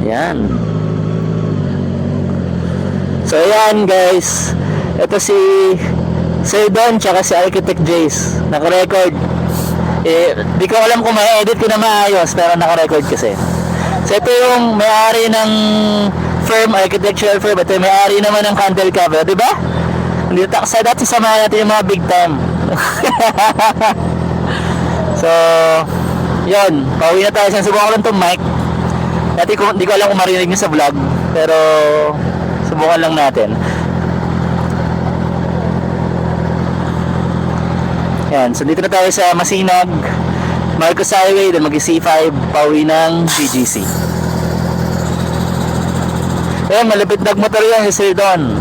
Yan. So ayan guys, ito si Sir Don tsaka si Architect Jace, naka-record. Di ko alam kung ma-edit ko na maayos, pero naka-record kasi. So ito yung may-ari ng firm, architectural firm. Ito yung may-ari naman ng Candle Cover, di ba? Hindi sa dati samahan natin yung mga big time. So yun, pauwi na tayo. Subukan ko lang itong mic. Dati di ko alam kung marinig nyo sa vlog, pero subukan lang natin. Yan, so dito na tayo sa Masinag, Marcos Highway, then mag-C5 pauwi ng GGC. Ayan, malapit nagmotor yan si Sir Don.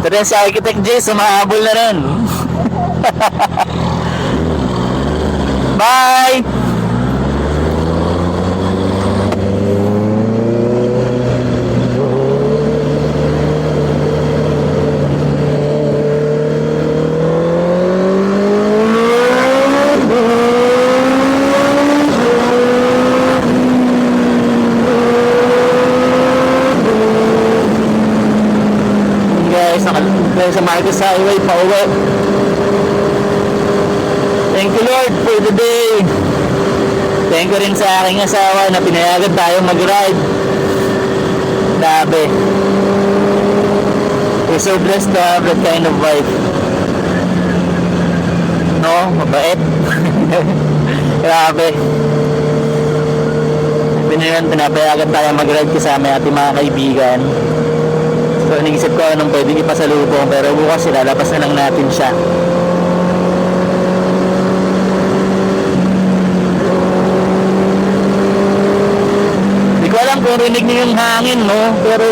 Ito rin si Architect J, sumahabol na rin. Bye! Sa Marcos Highway pauwi. Thank you Lord for the day. Thank you rin sa aking asawa na pinayagan tayong mag-ride. Grabe, we're so blessed to have that kind of wife. No, mabait. Grabe, pinayagan tayong mag-ride kasama ating mga kaibigan. So naisip ko anong pwedeng ipasalubong, pero bukas ilalabas na lang natin siya. Hindi ko alam kung rinig niyo yung hangin, no? Pero